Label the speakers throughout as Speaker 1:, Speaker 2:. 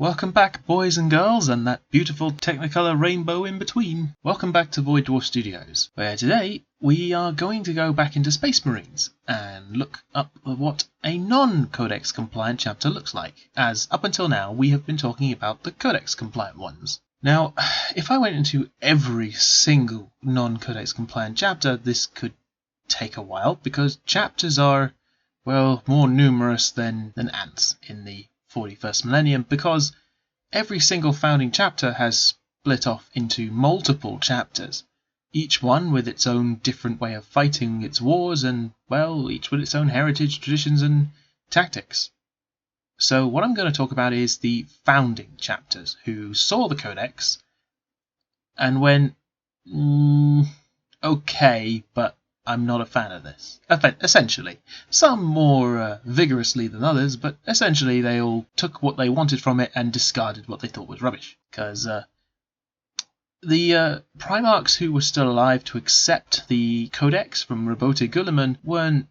Speaker 1: Welcome back, boys and girls, and that beautiful Technicolor rainbow in between. Welcome back to Void Dwarf Studios, where today we are going to go back into Space Marines and look up what a non-Codex Compliant chapter looks like, as up until now we have been talking about the Codex Compliant ones. Now, if I went into every single non-Codex Compliant chapter, this could take a while, because chapters are, well, more numerous than ants in the 41st millennium, because every single founding chapter has split off into multiple chapters, each one with its own different way of fighting its wars and, well, each with its own heritage, traditions and tactics. So what I'm going to talk about is the founding chapters, who saw the Codex and went, okay, but I'm not a fan of this. Essentially. Some more vigorously than others, but essentially they all took what they wanted from it and discarded what they thought was rubbish. Because the Primarchs who were still alive to accept the Codex from Robote Guilliman weren't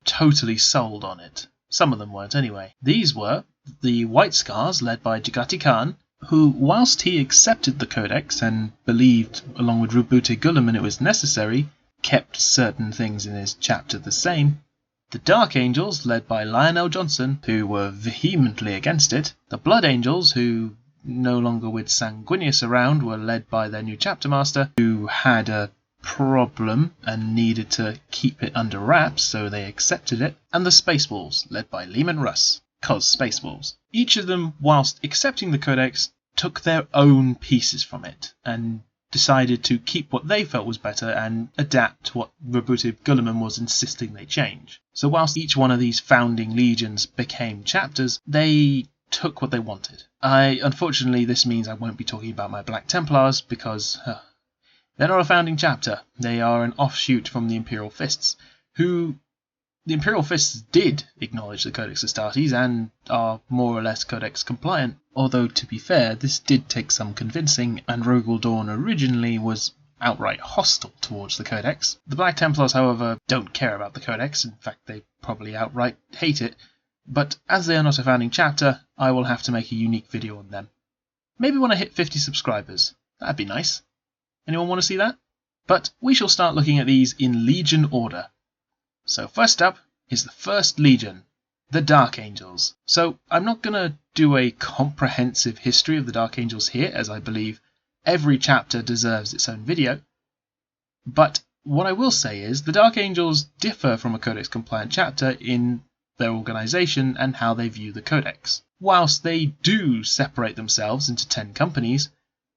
Speaker 1: totally sold on it. Some of them weren't anyway. These were the White Scars, led by Jagati Khan, who, whilst he accepted the Codex and believed, along with Robote Guilliman, it was necessary, kept certain things in his chapter the same. The Dark Angels, led by Lionel Johnson, who were vehemently against it. The Blood Angels, who, no longer with Sanguinius around, were led by their new chapter master, who had a problem and needed to keep it under wraps, so they accepted it. And the Space Wolves, led by Lehman Russ, cos Space Wolves. Each of them, whilst accepting the Codex, took their own pieces from it, and decided to keep what they felt was better and adapt what Robote Guilliman was insisting they change. So whilst each one of these founding legions became chapters, they took what they wanted. Unfortunately, this means I won't be talking about my Black Templars, because they're not a founding chapter. They are an offshoot from the Imperial Fists, who the Imperial Fists did acknowledge the Codex Astartes and are more or less Codex compliant, although to be fair, this did take some convincing, and Rogel Dawn originally was outright hostile towards the Codex. The Black Templars, however, don't care about the Codex. In fact, they probably outright hate it, but as they are not a founding chapter, I will have to make a unique video on them. Maybe when I hit 50 subscribers. That'd be nice. Anyone want to see that? But we shall start looking at these in Legion order. So first up is the First Legion, the Dark Angels. So I'm not going to do a comprehensive history of the Dark Angels here, as I believe every chapter deserves its own video. But what I will say is the Dark Angels differ from a Codex Compliant chapter in their organisation and how they view the Codex. Whilst they do separate themselves into 10 companies,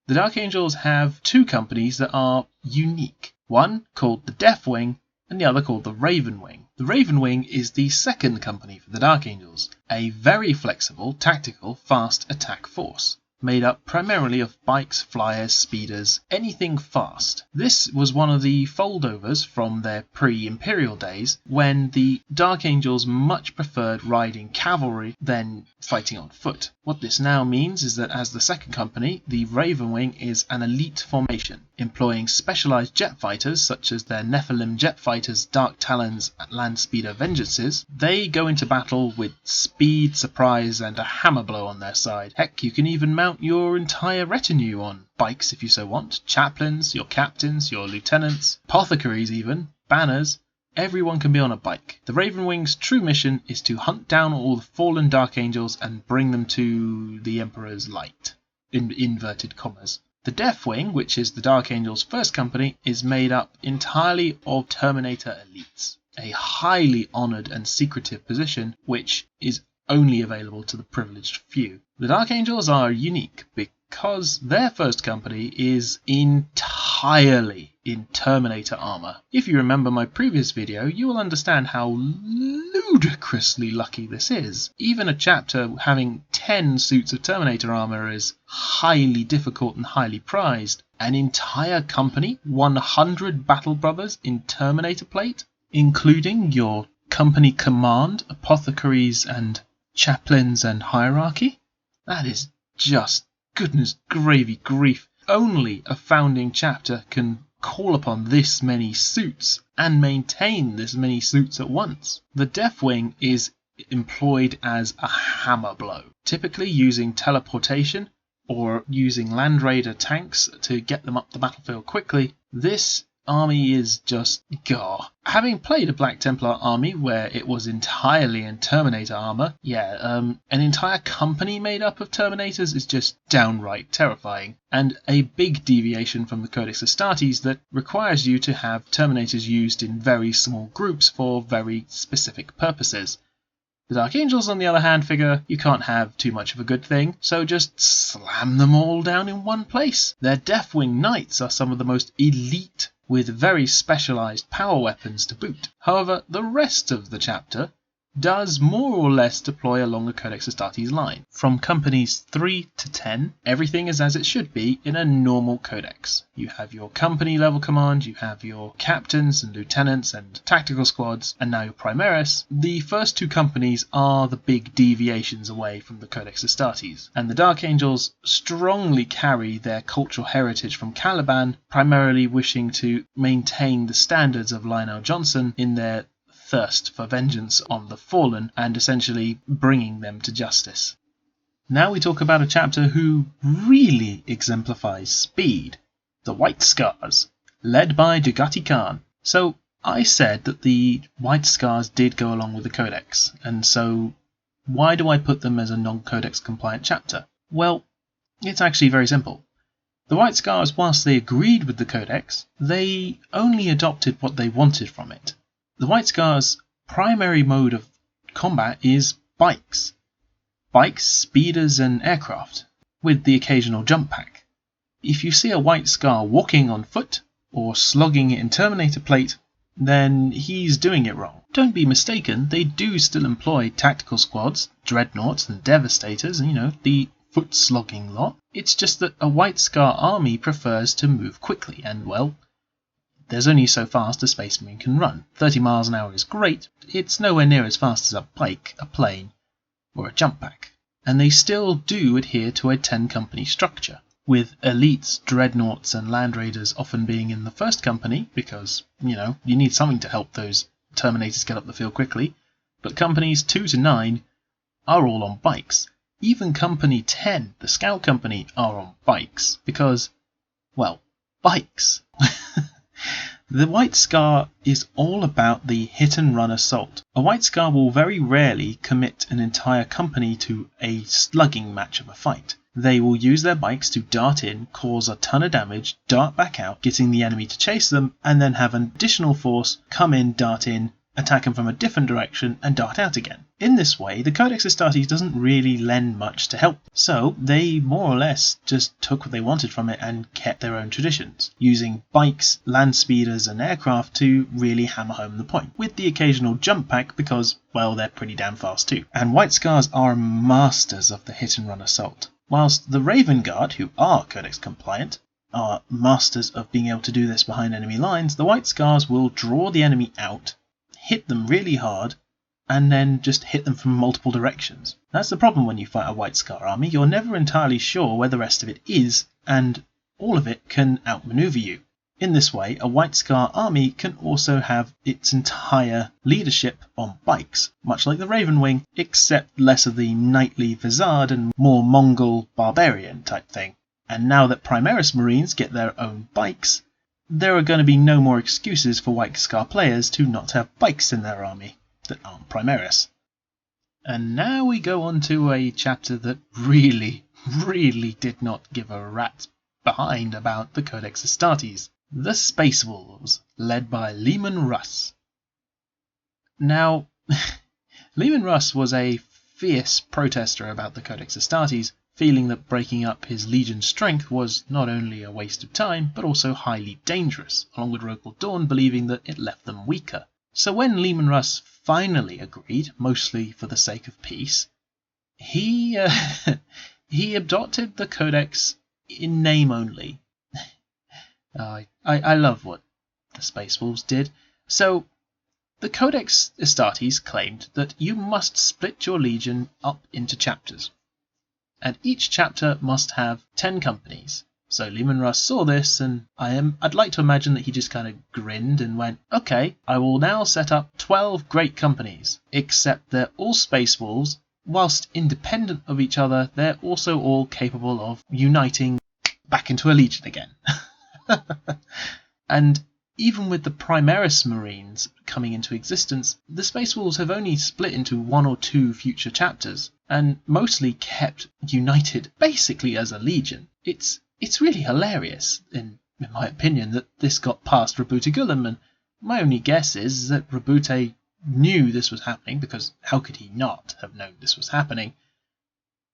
Speaker 1: the Dark Angels have 2 companies that are unique. One called the Death Wing, and the other called the Raven Wing. The Raven Wing is the second company for the Dark Angels, a very flexible, tactical, fast attack force, made up primarily of bikes, flyers, speeders, anything fast. This was one of the foldovers from their pre-Imperial days, when the Dark Angels much preferred riding cavalry than fighting on foot. What this now means is that as the second company, the Raven Wing is an elite formation, employing specialised jet fighters such as their Nephilim jet fighters, Dark Talons, Landspeeder Vengeances. They go into battle with speed, surprise and a hammer blow on their side. Heck, you can even mount your entire retinue on bikes if you so want. Chaplains, your captains, your lieutenants, apothecaries even, banners. Everyone can be on a bike. The Raven Wing's true mission is to hunt down all the fallen Dark Angels and bring them to the Emperor's light, in inverted commas. The Death Wing, which is the Dark Angels' first company, is made up entirely of Terminator elites, a highly honoured and secretive position which is only available to the privileged few. The Dark Angels are unique because their first company is entirely in Terminator armour. If you remember my previous video, you will understand how ludicrously lucky this is. Even a chapter having 10 suits of Terminator armour is highly difficult and highly prized. An entire company, 100 Battle Brothers in Terminator plate, including your company command, apothecaries and chaplains and hierarchy? That is just goodness gravy grief. Only a founding chapter can call upon this many suits and maintain this many suits at once. The Death Wing is employed as a hammer blow. typically using teleportation or using Land Raider tanks to get them up the battlefield quickly, this army is just gah. Having played a Black Templar army where it was entirely in Terminator armor, an entire company made up of Terminators is just downright terrifying, and a big deviation from the Codex Astartes that requires you to have Terminators used in very small groups for very specific purposes. The Dark Angels, on the other hand, figure you can't have too much of a good thing, so just slam them all down in one place. Their Deathwing Knights are some of the most elite, with very specialised power weapons to boot. However, the rest of the chapter does more or less deploy along the Codex Astartes line. From companies 3 to 10, everything is as it should be in a normal codex. You have your company level command, you have your captains and lieutenants and tactical squads, and now your Primaris. The first two companies are the big deviations away from the Codex Astartes, and the Dark Angels strongly carry their cultural heritage from Caliban, primarily wishing to maintain the standards of Lionel Johnson in their thirst for vengeance on the fallen and essentially bringing them to justice. Now we talk about a chapter who really exemplifies speed, the White Scars, led by Dugati Khan. So I said that the White Scars did go along with the Codex, and so why do I put them as a non-Codex compliant chapter? Well, it's actually very simple. The White Scars, whilst they agreed with the Codex, they only adopted what they wanted from it. The White Scars' primary mode of combat is bikes. Bikes, speeders and aircraft, with the occasional jump pack. If you see a White Scar walking on foot, or slogging it in Terminator plate, then he's doing it wrong. Don't be mistaken, they do still employ tactical squads, dreadnoughts and devastators, the foot slogging lot. It's just that a White Scar army prefers to move quickly, and well, there's only so fast a Space Marine can run. 30 miles an hour is great, but it's nowhere near as fast as a bike, a plane, or a jump pack. And they still do adhere to a 10-company structure, with elites, dreadnoughts and Land Raiders often being in the first company, because, you need something to help those Terminators get up the field quickly, but companies 2 to 9 are all on bikes. Even Company 10, the Scout Company, are on bikes, because, well, bikes. The White Scar is all about the hit-and-run assault. A White Scar will very rarely commit an entire company to a slugging match of a fight. They will use their bikes to dart in, cause a ton of damage, dart back out, getting the enemy to chase them, and then have an additional force come in, dart in, attack them from a different direction, and dart out again. In this way, the Codex Astartes doesn't really lend much to help, so they more or less just took what they wanted from it and kept their own traditions, using bikes, land speeders and aircraft to really hammer home the point, with the occasional jump pack because, well, they're pretty damn fast too. And White Scars are masters of the hit-and-run assault, whilst the Raven Guard, who are Codex compliant, are masters of being able to do this behind enemy lines. The White Scars will draw the enemy out, hit them really hard, and then just hit them from multiple directions. That's the problem when you fight a White Scar army. You're never entirely sure where the rest of it is, and all of it can outmaneuver you. In this way, a White Scar army can also have its entire leadership on bikes, much like the Raven Wing, except less of the knightly vizard and more Mongol barbarian type thing. And now that Primaris Marines get their own bikes, there are going to be no more excuses for White Scar players to not have bikes in their army that aren't Primaris. And now we go on to a chapter that really did not give a rat's behind about the Codex Astartes. The Space Wolves, led by Leman Russ. Now, Leman Russ was a fierce protester about the Codex Astartes, feeling that breaking up his legion's strength was not only a waste of time, but also highly dangerous, along with Rogal Dawn believing that it left them weaker. So when Leman Russ finally agreed, mostly for the sake of peace, he adopted the Codex in name only. I love what the Space Wolves did. So, the Codex Astartes claimed that you must split your legion up into chapters, and each chapter must have 10 companies. So Leman Russ saw this, and I'd like to imagine that he just kind of grinned and went, okay, I will now set up 12 great companies, except they're all Space Wolves whilst independent of each other, they're also all capable of uniting back into a legion again. And even with the Primaris Marines coming into existence, the Space Wolves have only split into 1 or 2 future chapters, and mostly kept united basically as a legion. It's really hilarious, in my opinion, that this got past Rabute Gulam, and my only guess is that Rabute knew this was happening, because how could he not have known this was happening,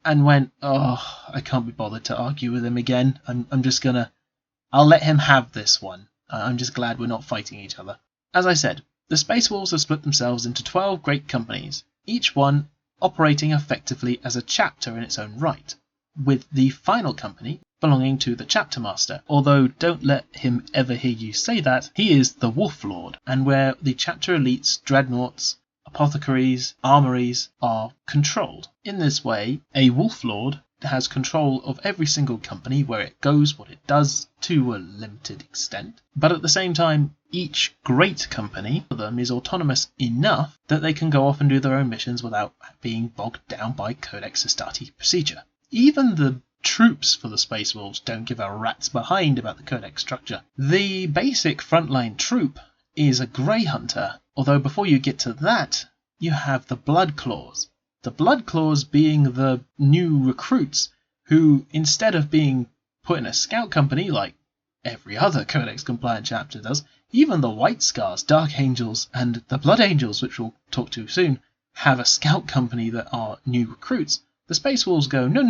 Speaker 1: and went, oh, I can't be bothered to argue with him again. I'll let him have this one. I'm just glad we're not fighting each other. As I said, the Space Wolves have split themselves into 12 great companies, each one operating effectively as a chapter in its own right, with the final company belonging to the chapter master, although don't let him ever hear you say that. He is the Wolf Lord, and where the chapter elites, dreadnoughts, apothecaries, armories are controlled. In this way, a Wolf Lord has control of every single company, where it goes, what it does, to a limited extent. But at the same time, each great company of them is autonomous enough that they can go off and do their own missions without being bogged down by Codex Astarte procedure. Even the troops for the Space Wolves don't give a rat's behind about the Codex structure. The basic frontline troop is a Grey Hunter, although before you get to that, you have the Blood Claws. The Blood Claws being the new recruits who, instead of being put in a scout company like every other Codex Compliant chapter does, even the White Scars, Dark Angels, and the Blood Angels, which we'll talk to soon, have a scout company that are new recruits. The Space Wolves go, no.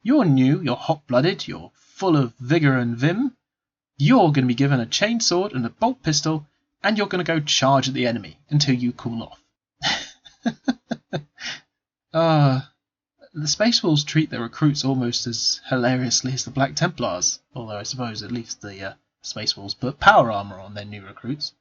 Speaker 1: You're new, you're hot-blooded, you're full of vigour and vim. You're going to be given a chainsword and a bolt pistol, and you're going to go charge at the enemy until you cool off. The Space Wolves treat their recruits almost as hilariously as the Black Templars, although I suppose at least the Space Wolves put power armor on their new recruits.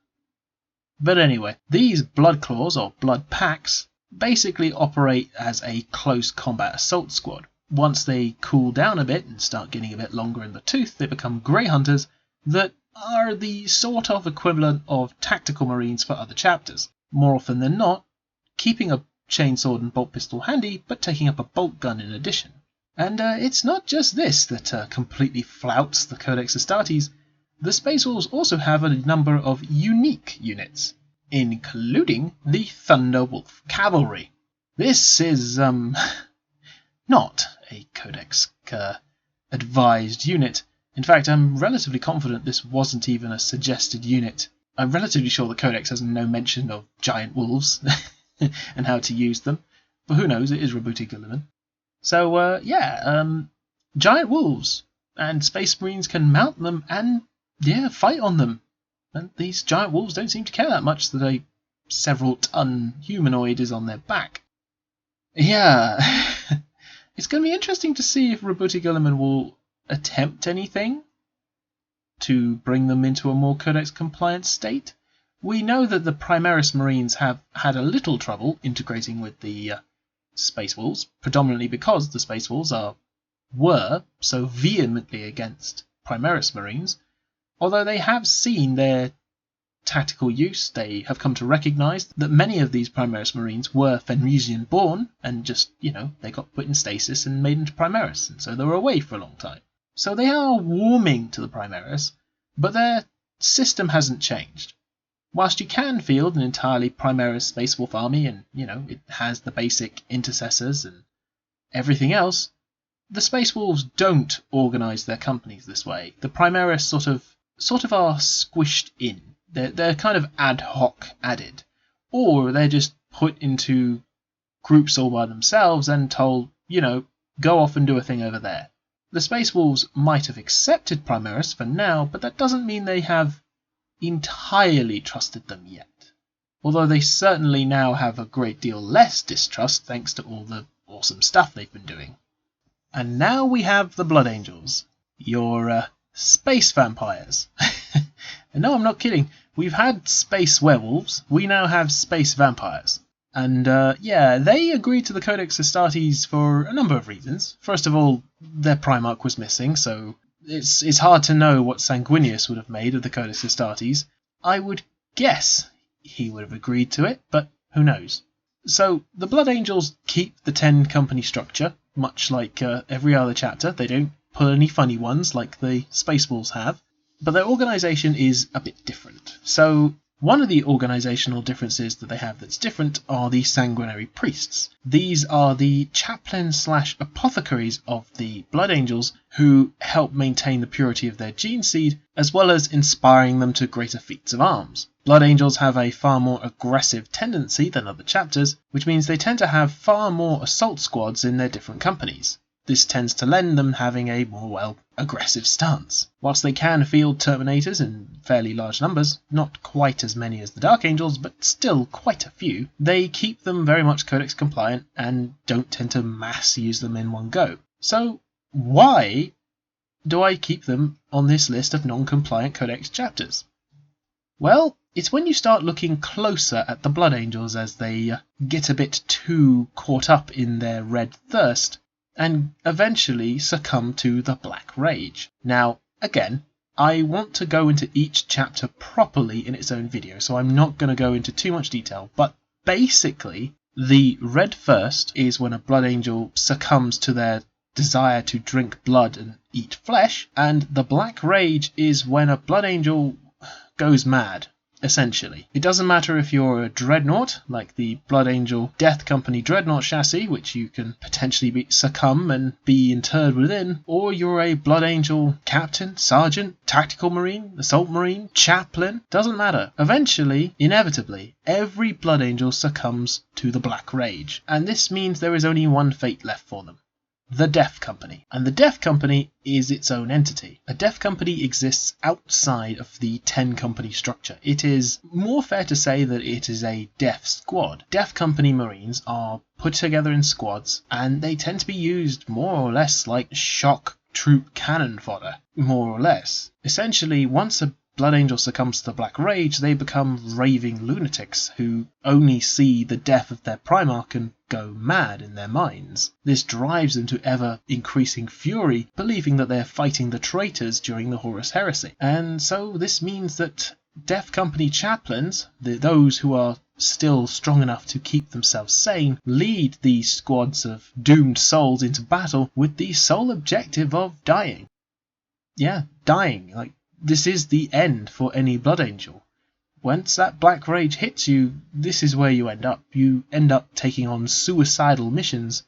Speaker 1: But anyway, these Blood Claws, or Blood Packs, basically operate as a close combat assault squad. Once they cool down a bit and start getting a bit longer in the tooth, they become Grey Hunters that are the sort of equivalent of tactical marines for other chapters. More often than not, keeping a chainsword and bolt pistol handy, but taking up a bolt gun in addition. And it's not just this that completely flouts the Codex Astartes. The Space Wolves also have a number of unique units, including the Thunderwolf Cavalry. This is not a Codex advised unit. In fact, I'm relatively confident this wasn't even a suggested unit. I'm relatively sure the Codex has no mention of giant wolves and how to use them, but who knows, it is Rabute Gulam. So giant wolves, and Space Marines can mount them and fight on them. And these giant wolves don't seem to care that much that a several-ton humanoid is on their back. Yeah, it's going to be interesting to see if Rabute Gulam will attempt anything to bring them into a more Codex-compliant state. We know that the Primaris Marines have had a little trouble integrating with the Space Wolves, predominantly because the Space Wolves were so vehemently against Primaris Marines. Although they have seen their tactical use, they have come to recognise that many of these Primaris Marines were Fenrisian born, and just, they got put in stasis and made into Primaris, and so they were away for a long time. So they are warming to the Primaris, but their system hasn't changed. Whilst you can field an entirely Primaris Space Wolf army, and, it has the basic intercessors and everything else, the Space Wolves don't organise their companies this way. The Primaris sort of are squished in. They're kind of ad hoc added. Or they're just put into groups all by themselves and told, go off and do a thing over there. The Space Wolves might have accepted Primaris for now, but that doesn't mean they have entirely trusted them yet. Although they certainly now have a great deal less distrust thanks to all the awesome stuff they've been doing. And now we have the Blood Angels, your space vampires. And no, I'm not kidding. We've had space werewolves, we now have space vampires. And they agreed to the Codex Astartes for a number of reasons. First of all, their Primarch was missing, so it's hard to know what Sanguinius would have made of the Codex Astartes. I would guess he would have agreed to it, but who knows. So the Blood Angels keep the 10 company structure, much like every other chapter. They don't pull any funny ones like the Spaceballs have, but their organisation is a bit different. So one of the organisational differences that they have that's different are the Sanguinary Priests. These are the chaplains/apothecaries of the Blood Angels who help maintain the purity of their gene seed, as well as inspiring them to greater feats of arms. Blood Angels have a far more aggressive tendency than other chapters, which means they tend to have far more assault squads in their different companies. This tends to lend them having a more, aggressive stance. Whilst they can field Terminators in fairly large numbers, not quite as many as the Dark Angels, but still quite a few, they keep them very much Codex compliant and don't tend to mass use them in one go. So why do I keep them on this list of non-compliant Codex chapters? Well, it's when you start looking closer at the Blood Angels as they get a bit too caught up in their red thirst and eventually succumb to the Black Rage. Now, again, I want to go into each chapter properly in its own video, so I'm not going to go into too much detail, but basically, the red thirst is when a Blood Angel succumbs to their desire to drink blood and eat flesh, and the Black Rage is when a Blood Angel goes mad. Essentially, it doesn't matter if you're a Dreadnought, like the Blood Angel Death Company Dreadnought chassis, which you can potentially succumb and be interred within, or you're a Blood Angel Captain, Sergeant, Tactical Marine, Assault Marine, Chaplain, doesn't matter. Eventually, inevitably, every Blood Angel succumbs to the Black Rage, and this means there is only one fate left for them. The Death Company. And the Death Company is its own entity. A Death Company exists outside of the 10 company structure. It is more fair to say that it is a Death Squad. Death Company Marines are put together in squads, and they tend to be used more or less like shock troop cannon fodder, more or less. Essentially, once a Blood Angel succumbs to the Black Rage, they become raving lunatics who only see the death of their Primarch and go mad in their minds. This drives them to ever-increasing fury, believing that they're fighting the traitors during the Horus Heresy. And so this means that Death Company chaplains, those who are still strong enough to keep themselves sane, lead these squads of doomed souls into battle with the sole objective of dying. Yeah, dying. This is the end for any Blood Angel. Once that Black Rage hits you, this is where you end up. You end up taking on suicidal missions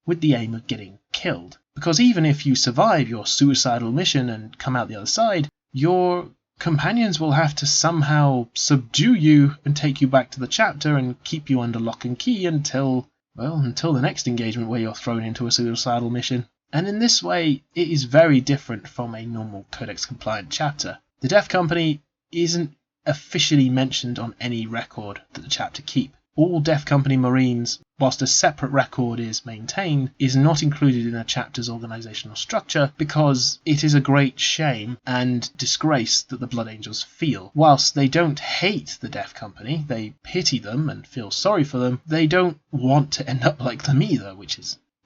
Speaker 1: with the aim of getting killed. Because even if you survive your suicidal mission and come out the other side, your companions will have to somehow subdue you and take you back to the chapter and keep you under lock and key until the next engagement where you're thrown into a suicidal mission. And in this way, it is very different from a normal Codex Compliant chapter. The Death Company isn't officially mentioned on any record that the chapter keep. All Death Company Marines, whilst a separate record is maintained, is not included in a chapter's organisational structure because it is a great shame and disgrace that the Blood Angels feel. Whilst they don't hate the Death Company, they pity them and feel sorry for them, they don't want to end up like them either,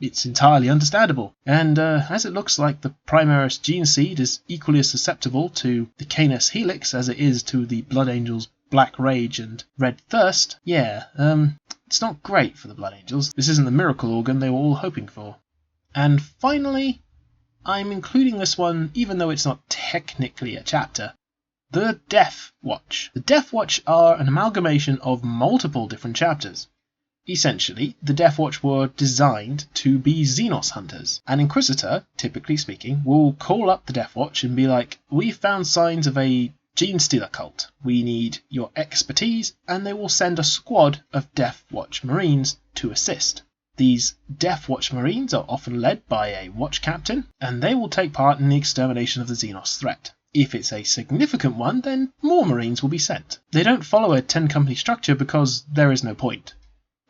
Speaker 1: it's entirely understandable. And as it looks like the Primaris gene seed is equally as susceptible to the Canis Helix as it is to the Blood Angels Black Rage and Red Thirst, it's not great for the Blood Angels. This isn't the miracle organ they were all hoping for. And finally, I'm including this one even though it's not technically a chapter. The Deathwatch. The Deathwatch are an amalgamation of multiple different chapters. Essentially, the Deathwatch were designed to be Xenos hunters. An Inquisitor, typically speaking, will call up the Deathwatch and be like, "We found signs of a gene stealer cult. We need your expertise," and they will send a squad of Deathwatch Marines to assist. These Deathwatch Marines are often led by a Watch Captain, and they will take part in the extermination of the Xenos threat. If it's a significant one, then more Marines will be sent. They don't follow a 10-company structure because there is no point.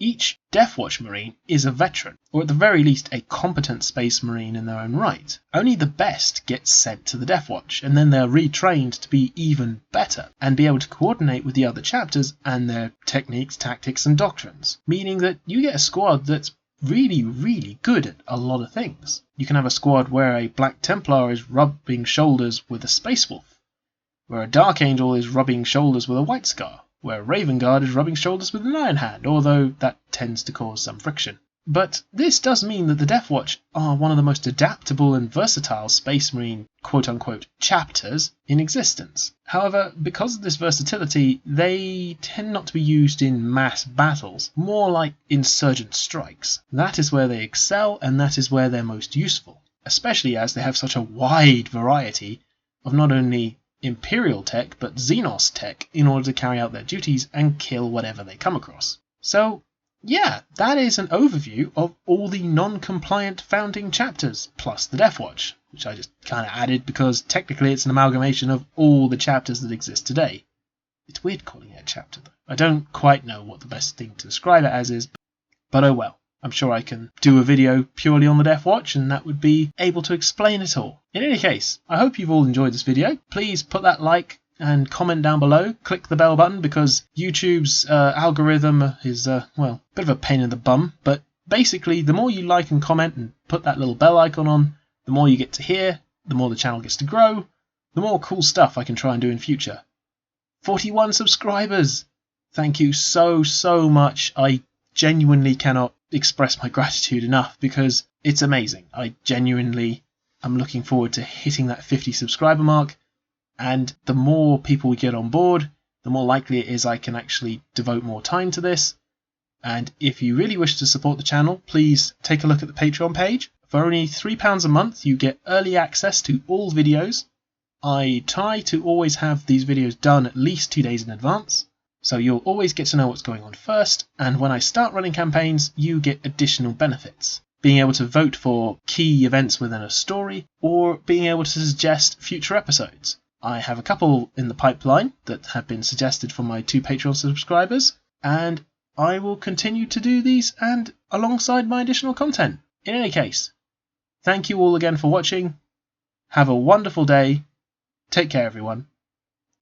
Speaker 1: Each Deathwatch Marine is a veteran, or at the very least a competent Space Marine in their own right. Only the best get sent to the Deathwatch, and then they're retrained to be even better, and be able to coordinate with the other chapters and their techniques, tactics, and doctrines. Meaning that you get a squad that's really, really good at a lot of things. You can have a squad where a Black Templar is rubbing shoulders with a Space Wolf, where a Dark Angel is rubbing shoulders with a White Scar, where Ravenguard is rubbing shoulders with an Iron Hand, although that tends to cause some friction. But this does mean that the Deathwatch are one of the most adaptable and versatile Space Marine quote-unquote chapters in existence. However, because of this versatility, they tend not to be used in mass battles, more like insurgent strikes. That is where they excel, and that is where they're most useful, especially as they have such a wide variety of not only Imperial tech but Xenos tech in order to carry out their duties and kill whatever they come across. So yeah, that is an overview of all the non-compliant founding chapters, plus the Deathwatch, which I just kind of added because technically it's an amalgamation of all the chapters that exist today. It's weird calling it a chapter though. I don't quite know what the best thing to describe it as is, but oh well. I'm sure I can do a video purely on the Deathwatch and that would be able to explain it all. In any case, I hope you've all enjoyed this video. Please put that like and comment down below. Click the bell button because YouTube's algorithm is, well, a bit of a pain in the bum. But basically, the more you like and comment and put that little bell icon on, the more you get to hear, the more the channel gets to grow, the more cool stuff I can try and do in future. 41 subscribers! Thank you so much. I genuinely cannot express my gratitude enough because it's amazing. I genuinely am looking forward to hitting that 50 subscriber mark, and the more people we get on board, the more likely it is I can actually devote more time to this. And if you really wish to support the channel, please take a look at the Patreon page. For only £3 a month you get early access to all videos. I try to always have these videos done at least 2 days in advance, so you'll always get to know what's going on first, and when I start running campaigns, you get additional benefits. Being able to vote for key events within a story, or being able to suggest future episodes. I have a couple in the pipeline that have been suggested from my 2 Patreon subscribers, and I will continue to do these and alongside my additional content. In any case, thank you all again for watching. Have a wonderful day. Take care, everyone.